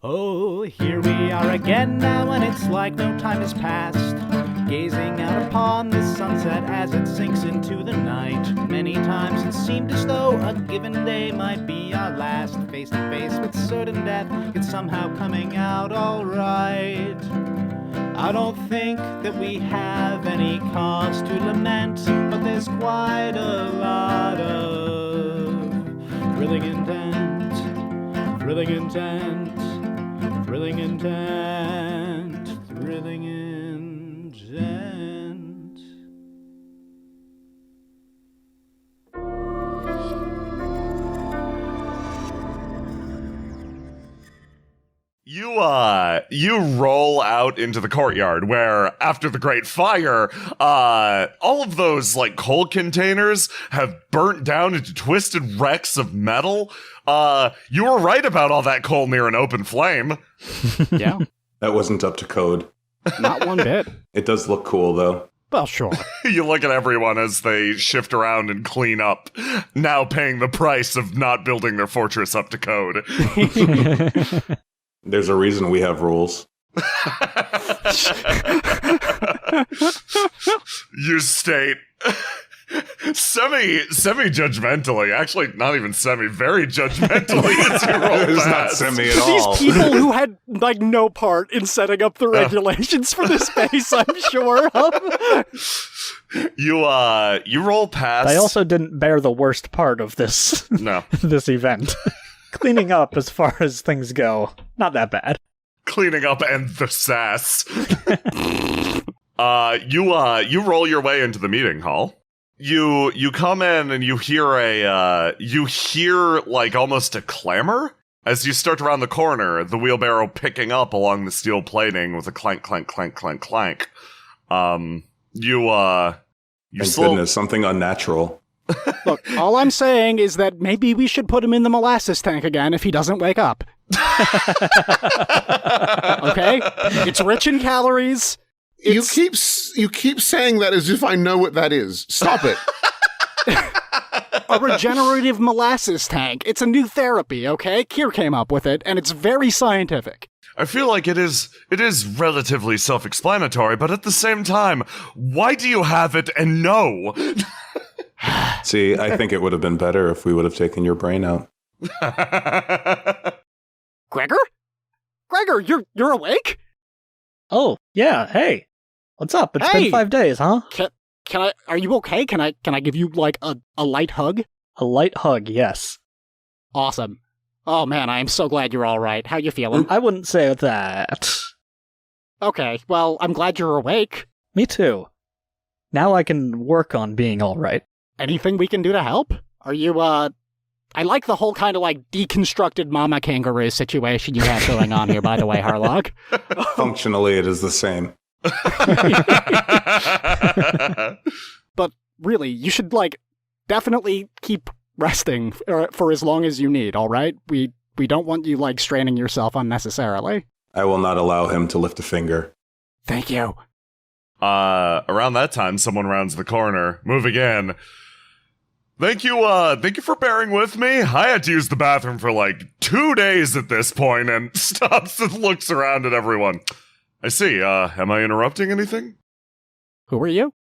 Oh, here we are again now, and it's like no time has passed. Gazing out upon the sunset as it sinks into the night. Many times it seemed as though a given day might be our last. Face to face with certain death, it's somehow coming out alright. I don't think that we have any cause to lament, but there's quite a lot of thrilling intent, thrilling intent, thrilling intent, thrilling intent. You roll out into the courtyard where, after the great fire, all of those, like, coal containers have burnt down into twisted wrecks of metal. You were right about all that coal near an open flame. Yeah. That wasn't up to code. Not one bit. It does look cool, though. Well, sure. You look at everyone as they shift around and clean up, now paying the price of not building their fortress up to code. There's a reason we have rules. You state semi-judgmentally, actually not even semi, very judgmentally as you roll It's not past. semi at These all. people who had, like, no part in setting up the regulations for this base, I'm sure of. You roll past. They also didn't bear the worst part of this No. this event. Cleaning up as far as things go, not that bad. Cleaning up and the sass. You roll your way into the meeting hall. You come in and you hear like almost a clamor as you start around the corner, the wheelbarrow picking up along the steel plating with a clank, clank, clank, clank, clank. Thank goodness, something unnatural. Look, all I'm saying is that maybe we should put him in the molasses tank again if he doesn't wake up. Okay? It's rich in calories. You keep saying that as if I know what that is. Stop it. A regenerative molasses tank. It's a new therapy, okay? Kier came up with it, and it's very scientific. I feel like it is relatively self-explanatory, but at the same time, why do you have it and no? See, I think it would have been better if we would have taken your brain out. Gregor? Gregor, you're awake? Oh, yeah, hey. What's up? It's Hey! been 5 days, huh? Can I, are you okay? Can I give you, like, a light hug? A light hug, yes. Awesome. Oh man, I am so glad you're alright. How you feeling? I wouldn't say that. Okay, well, I'm glad you're awake. Me too. Now I can work on being alright. Anything we can do to help? Are you, I like the whole kind of, like, deconstructed mama kangaroo situation you have going on here, by the way, Harlock. Functionally, it is the same. But really, you should, like, definitely keep resting for as long as you need, alright? We don't want you, like, straining yourself unnecessarily. I will not allow him to lift a finger. Thank you. Around that time, someone rounds the corner, moving in. Thank you for bearing with me. I had to use the bathroom for like 2 days at this point, and stops and looks around at everyone. I see, am I interrupting anything? Who are you?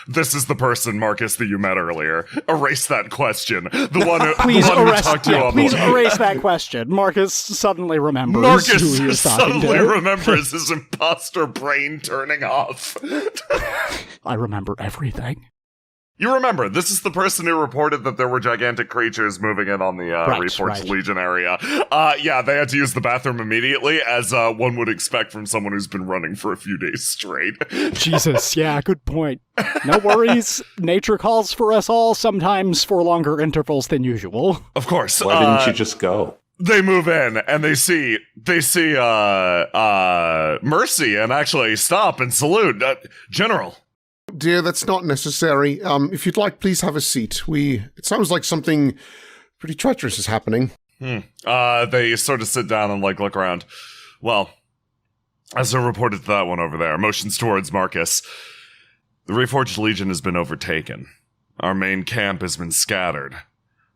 This is the person, Markus, that you met earlier. Erase that question. The one who, Please the one who erase, talked to you yeah, on please the erase that question. Marcus suddenly remembers who he Markus was talking suddenly to. remembers his imposter brain turning off. I remember everything. You remember, this is the person who reported that there were gigantic creatures moving in on the Reforged Legion area. Yeah, they had to use the bathroom immediately, as one would expect from someone who's been running for a few days straight. Jesus, yeah, good point. No worries. Nature calls for us all, sometimes for longer intervals than usual. Of course. Why didn't you just go? They move in, and they see Mercy, and actually stop and salute. General. Dear, that's not necessary. If you'd like, please have a seat. It sounds like something pretty treacherous is happening. They sort of sit down and, like, look around. Well, as I reported to that one over there, motions towards Markus. The Reforged Legion has been overtaken. Our main camp has been scattered.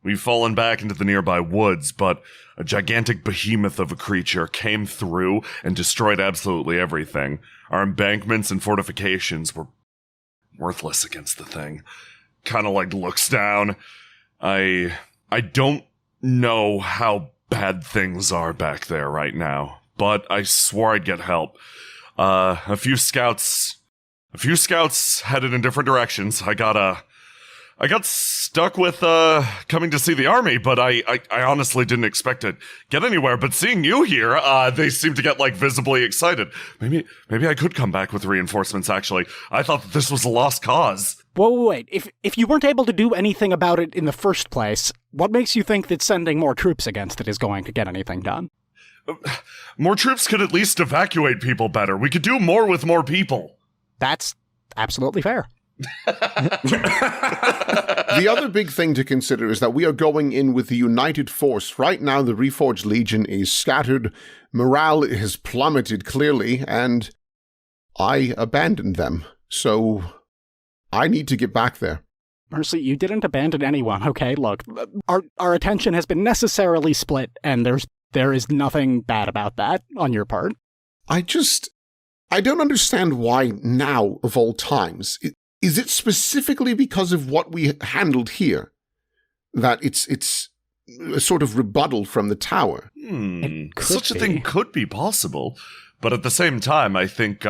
We've fallen back into the nearby woods, but a gigantic behemoth of a creature came through and destroyed absolutely everything. Our embankments and fortifications were worthless against the thing. Kind of like looks down. I don't know how bad things are back there right now, but I swore I'd get help. A few scouts headed in different directions. I got stuck with coming to see the army, but I honestly didn't expect to get anywhere. But seeing you here, they seem to get like visibly excited. Maybe I could come back with reinforcements. Actually, I thought that this was a lost cause. Wait. If you weren't able to do anything about it in the first place, what makes you think that sending more troops against it is going to get anything done? More troops could at least evacuate people better. We could do more with more people. That's absolutely fair. The other big thing to consider is that we are going in with a united force. Right now, the Reforged Legion is scattered, morale has plummeted clearly, and I abandoned them. So I need to get back there. Mercy, you didn't abandon anyone, okay? Look, our attention has been necessarily split, and there is nothing bad about that on your part. I don't understand why now, of all times. Is it specifically because of what we handled here that it's a sort of rebuttal from the tower? Such a thing could be possible, but at the same time, I think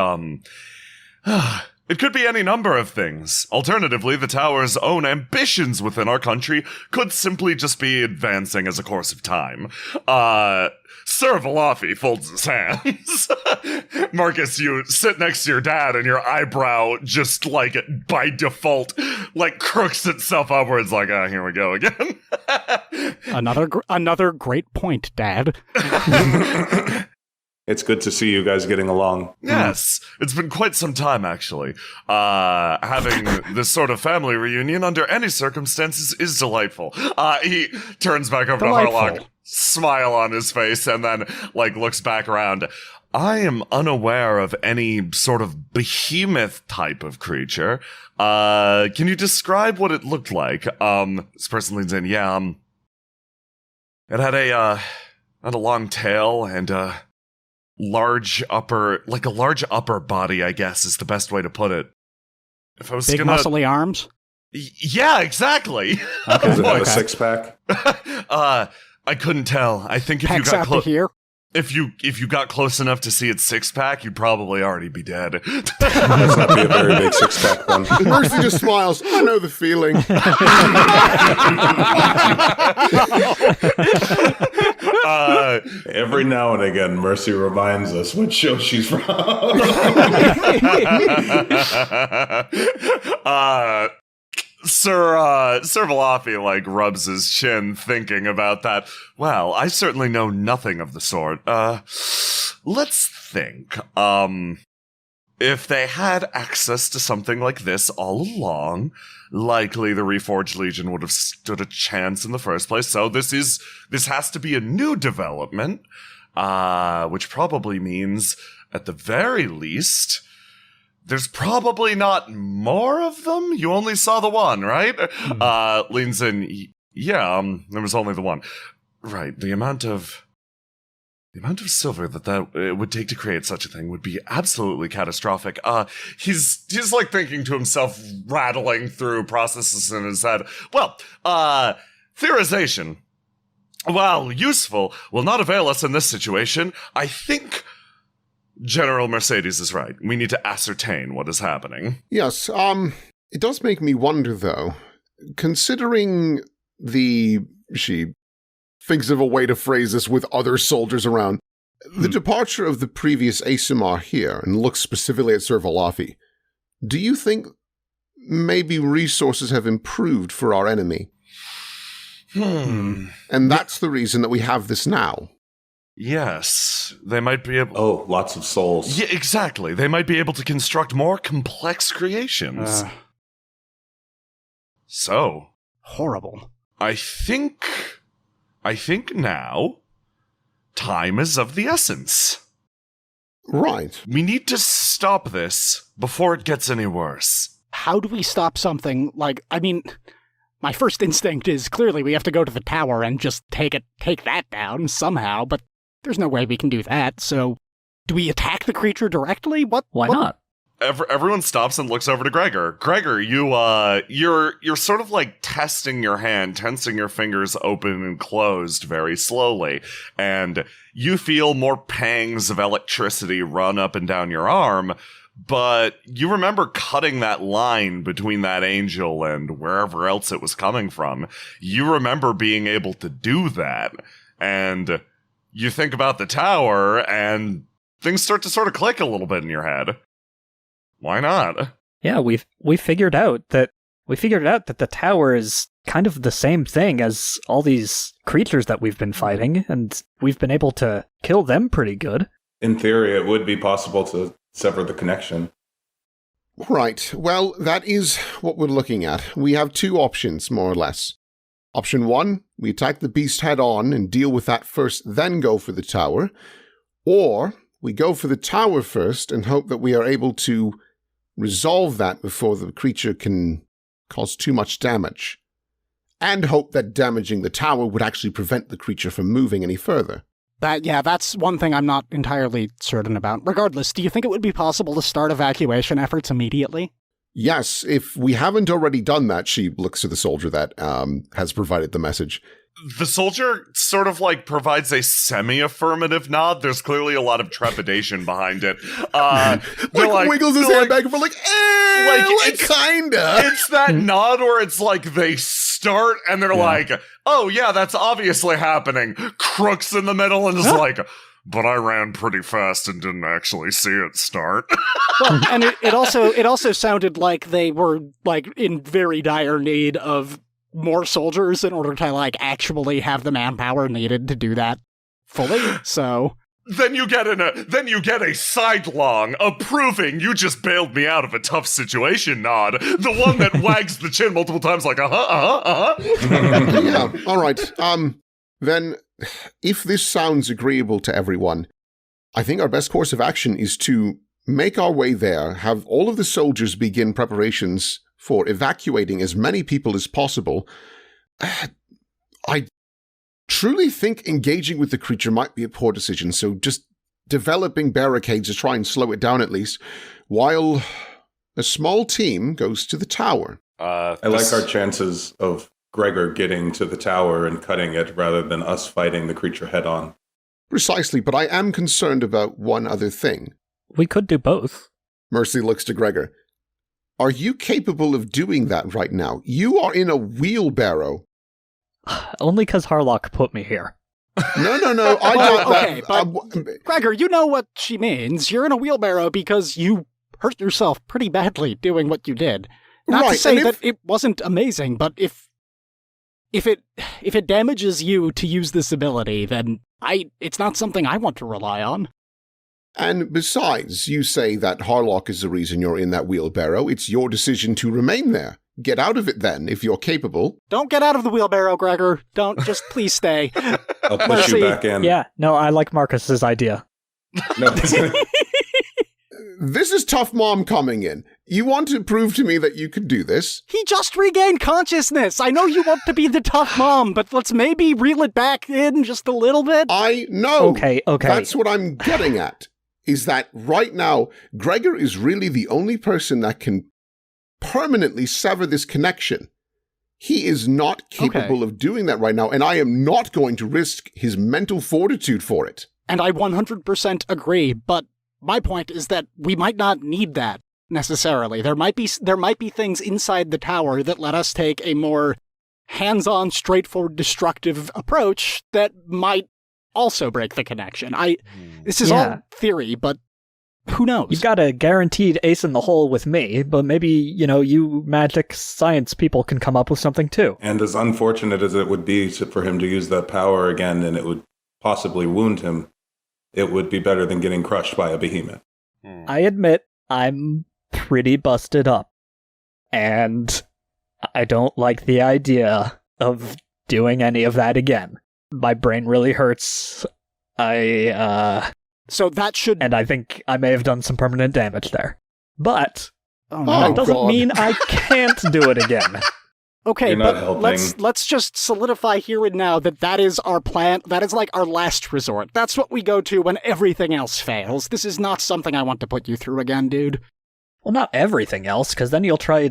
it could be any number of things. Alternatively, the tower's own ambitions within our country could simply just be advancing as a course of time. Sir Valafi folds his hands. Marcus, you sit next to your dad and your eyebrow just like by default like crooks itself upwards like, here we go again. Another great point, Dad. It's good to see you guys getting along. Yes, it's been quite some time, actually. Having this sort of family reunion under any circumstances is delightful. He turns back over to Harlock, smile on his face, and then, looks back around. I am unaware of any sort of behemoth type of creature. Can you describe what it looked like? This person leans in. Yeah, it had a long tail and, large upper body, I guess is the best way to put it. If I was big muscly arms? Yeah, exactly. Okay. Does it have a six-pack? I couldn't tell. I think if Pecs you got out to here? If you got close enough to see its six-pack, you'd probably already be dead. Must not be a very big six-pack then. Mercy just smiles. I know the feeling. Every now and again, Mercy reminds us what show she's from. Sir Valafi, rubs his chin thinking about that. Well, I certainly know nothing of the sort. Let's think. If they had access to something like this all along, likely the Reforged Legion would have stood a chance in the first place. So this has to be a new development, which probably means, at the very least, there's probably not more of them. You only saw the one, right? Leans in. Yeah, there was only the one. Right. The amount of silver that it would take to create such a thing would be absolutely catastrophic. He's thinking to himself, rattling through processes in his head. Well, theorization, while useful, will not avail us in this situation. I think General Mercedes is right. We need to ascertain what is happening. Yes, it does make me wonder, though, considering she thinks of a way to phrase this with other soldiers around, the departure of the previous Asimar here, and looks specifically at Sir Valafi, do you think maybe resources have improved for our enemy? And that's the reason that we have this now. Yes, they might be able... Oh, lots of souls. Yeah, exactly. They might be able to construct more complex creations. So... Horrible. I think now, time is of the essence. Right. We need to stop this before it gets any worse. How do we stop something my first instinct is clearly we have to go to the tower and just take that down somehow, but there's no way we can do that, so do we attack the creature directly? Why not? Everyone stops and looks over to Gregor. Gregor, you're sort of like testing your hand, tensing your fingers open and closed very slowly, and you feel more pangs of electricity run up and down your arm, but you remember cutting that line between that angel and wherever else it was coming from. You remember being able to do that, and you think about the tower, and things start to sort of click a little bit in your head. Why not? Yeah, we figured out that the tower is kind of the same thing as all these creatures that we've been fighting, and we've been able to kill them pretty good. In theory, it would be possible to sever the connection. Right. Well, that is what we're looking at. We have two options, more or less. Option 1, we attack the beast head on and deal with that first, then go for the tower. Or we go for the tower first and hope that we are able to resolve that before the creature can cause too much damage. And hope that damaging the tower would actually prevent the creature from moving any further. That's one thing I'm not entirely certain about. Regardless, do you think it would be possible to start evacuation efforts immediately? Yes, if we haven't already done that, she looks to the soldier that has provided the message. The soldier sort of like provides a semi-affirmative nod. There's clearly a lot of trepidation behind it. Wiggles his hand back and forth it's kinda. It's that nod where it's like they start and they're like, oh yeah, that's obviously happening. Crooks in the middle and is like, but I ran pretty fast and didn't actually see it start. Well, and it also sounded like they were like in very dire need of more soldiers in order to like actually have the manpower needed to do that fully. So then you get a sidelong approving you just bailed me out of a tough situation nod, the one that wags the chin multiple times like Yeah, all right. Then if this sounds agreeable to everyone, I think our best course of action is to make our way there, have all of the soldiers begin preparations for evacuating as many people as possible. I truly think engaging with the creature might be a poor decision, so just developing barricades to try and slow it down at least, while a small team goes to the tower. I like our chances of Gregor getting to the tower and cutting it rather than us fighting the creature head on. Precisely, but I am concerned about one other thing. We could do both. Mercy looks to Gregor. Are you capable of doing that right now? You are in a wheelbarrow. Only because Harlock put me here. No. I don't. Okay, but Gregor, you know what she means. You're in a wheelbarrow because you hurt yourself pretty badly doing what you did. Not to say that it wasn't amazing, but if it damages you to use this ability, then it's not something I want to rely on. And besides, you say that Harlock is the reason you're in that wheelbarrow. It's your decision to remain there. Get out of it then, if you're capable. Don't get out of the wheelbarrow, Gregor. Don't. Just please stay. I'll push you back in. Yeah, no, I like Marcus's idea. No. This is Tough Mom coming in. You want to prove to me that you could do this? He just regained consciousness. I know you want to be the tough mom, but let's maybe reel it back in just a little bit. I know. Okay. That's what I'm getting at. Is that right now, Gregor is really the only person that can permanently sever this connection. He is not capable of doing that right now, and I am not going to risk his mental fortitude for it. And I 100% agree, but my point is that we might not need that necessarily. There might be things inside the tower that let us take a more hands-on, straightforward, destructive approach that might also break the connection. This is all theory, but who knows? You've got a guaranteed ace in the hole with me, but maybe, you magic science people can come up with something too. And as unfortunate as it would be for him to use that power again, and it would possibly wound him, it would be better than getting crushed by a behemoth. I admit I'm pretty busted up, and I don't like the idea of doing any of that again. My brain really hurts. So that should... And I think I may have done some permanent damage there. But Oh, no. that doesn't mean I can't do it again. Okay, You're not but helping. let's just solidify here and now that is our plan. That is like our last resort. That's what we go to when everything else fails. This is not something I want to put you through again, dude. Well, not everything else, because then you'll try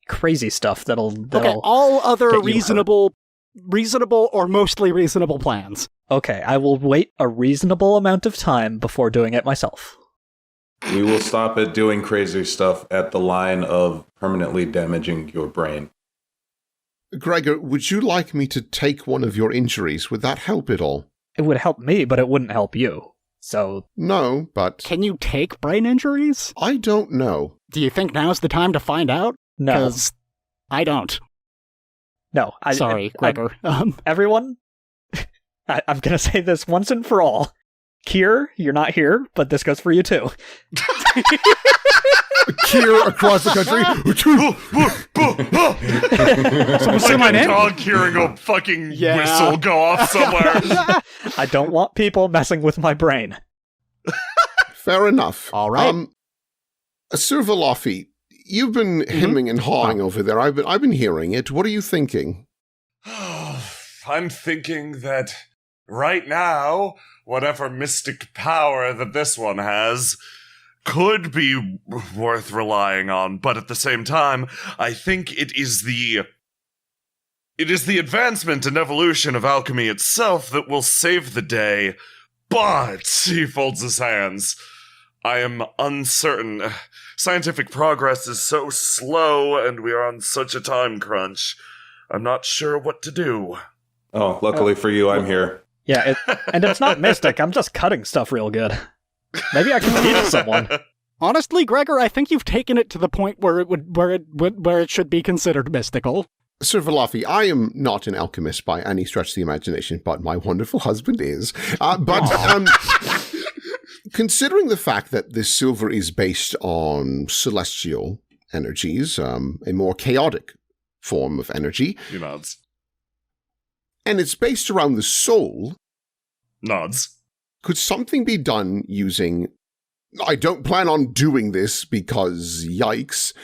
crazy stuff that'll Okay, all other get you reasonable or mostly reasonable plans. Okay, I will wait a reasonable amount of time before doing it myself. We will stop at doing crazy stuff at the line of permanently damaging your brain. Gregor, would you like me to take one of your injuries? Would that help at all? It would help me, but it wouldn't help you. So, No, but Can you take brain injuries? I don't know. Do you think now's the time to find out? no. Because I don't. No. Sorry, I- Gregor. everyone, I'm going to say this once and for all. Kier, you're not here, but this goes for you too. Kier across the country. Someone say my Like a name? dog hearing a fucking Yeah. whistle go off somewhere. I don't want people messing with my brain. Fair enough. All right. Sir Velofi, you've been hemming and hawing over there. I've been hearing it. What are you thinking? I'm thinking that right now, whatever mystic power that this one has could be worth relying on, but at the same time, I think it is the advancement and evolution of alchemy itself that will save the day. But he folds his hands. I am uncertain. Scientific progress is so slow, and we are on such a time crunch. I'm not sure what to do. Oh, luckily for you, I'm here. Yeah, and it's not mystic. I'm just cutting stuff real good. Maybe I can teach someone. Honestly, Gregor, I think you've taken it to the point where it should be considered mystical. Sir Velofi, I am not an alchemist by any stretch of the imagination, but my wonderful husband is. Considering the fact that this silver is based on celestial energies, a more chaotic form of energy, He nods. and it's based around the soul, Nods. could something be done using... I don't plan on doing this because yikes,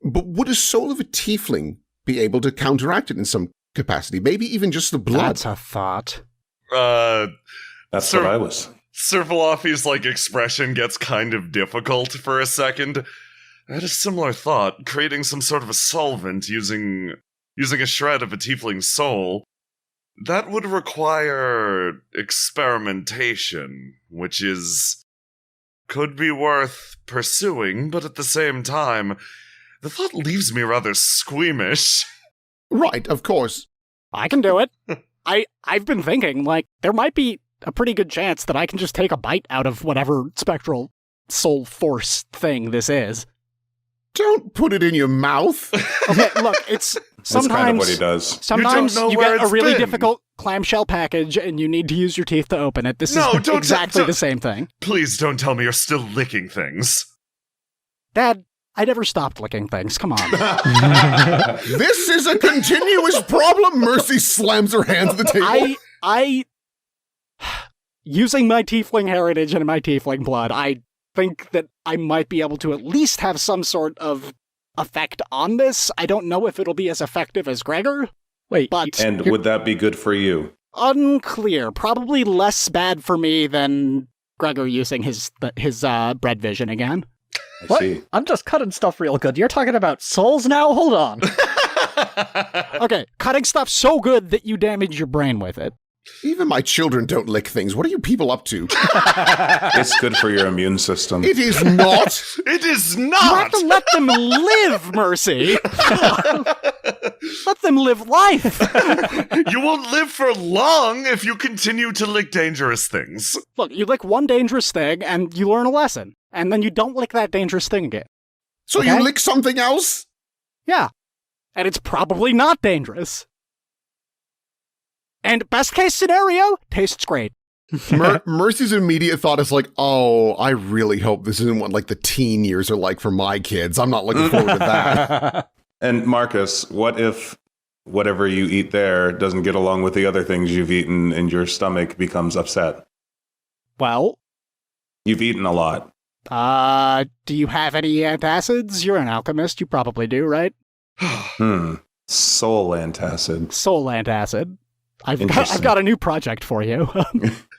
but would a soul of a tiefling be able to counteract it in some capacity? Maybe even just the blood? That's a thought. That's Sir- what I was. Sir Velofi's, expression gets kind of difficult for a second. I had a similar thought, creating some sort of a solvent using a shred of a tiefling's soul. That would require experimentation, which could be worth pursuing, but at the same time, the thought leaves me rather squeamish. Right, of course. I can do it. I've been thinking, there might be a pretty good chance that I can just take a bite out of whatever spectral soul force thing this is. Don't put it in your mouth. Okay, look, it's That's kind of what he sometimes does. sometimes know you where get a it's really been. difficult clamshell package and you need to use your teeth to open it. This No, is don't- exactly don't- the same thing. Please don't tell me you're still licking things. Dad, I never stopped licking things. Come on. This is a continuous problem. Mercy slams her hands on the table. I using my tiefling heritage and my tiefling blood, I think that I might be able to at least have some sort of effect on this. I don't know if it'll be as effective as Gregor, Wait, but And would that be good for you? unclear. Probably less bad for me than Gregor using his bread vision again. I what? see. I'm just cutting stuff real good. You're talking about souls now? Hold on. Okay, cutting stuff so good that you damage your brain with it. Even my children don't lick things. What are you people up to? It's good for your immune system. It is not. It is You not! have to let them live, Mercy. Let them live life. You won't live for long if you continue to lick dangerous things. Look, you lick one dangerous thing and you learn a lesson, and then you don't lick that dangerous thing again. So Okay. you lick something else? Yeah. And it's probably not dangerous. And best case scenario, tastes great. Mercy's immediate thought is like, oh, I really hope this isn't what the teen years are like for my kids. I'm not looking forward to that. And Marcus, what if whatever you eat there doesn't get along with the other things you've eaten and your stomach becomes upset? Well, You've eaten a lot. do you have any antacids? You're an alchemist, you probably do, right? Soul antacid. Soul antacid. I've Interesting. got a new project for you.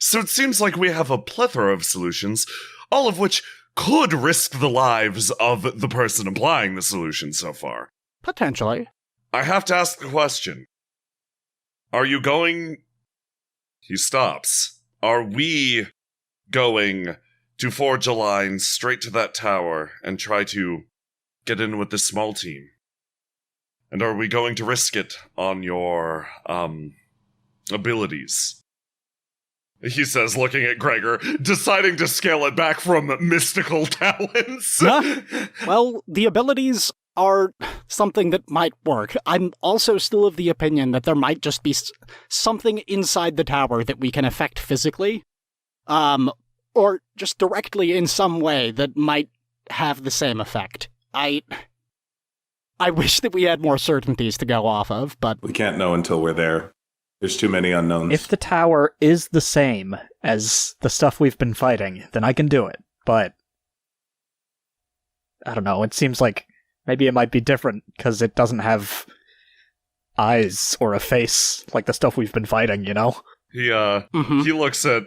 So it seems like we have a plethora of solutions, all of which could risk the lives of the person applying the solution so far. Potentially. I have to ask the question. Are you going... He stops. Are we going to forge a line straight to that tower and try to get in with this small team? And are we going to risk it on your, abilities? He says, looking at Gregor, deciding to scale it back from mystical talents. Yeah. Well, the abilities are something that might work. I'm also still of the opinion that there might just be something inside the tower that we can affect physically, or just directly in some way that might have the same effect. I wish that we had more certainties to go off of, but... We can't know until we're there. There's too many unknowns. If the tower is the same as the stuff we've been fighting, then I can do it. But I don't know, it seems like maybe it might be different because it doesn't have eyes or a face like the stuff we've been fighting, you know? He looks at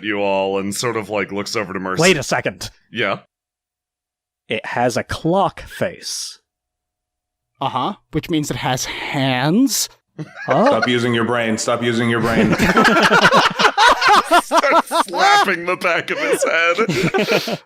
you all and sort of like looks over to Mercy. Wait a second. Yeah. It has a clock face. Uh-huh. Which means it has hands. Oh. Stop using your brain. Stop using your brain. Starts slapping the back of his head.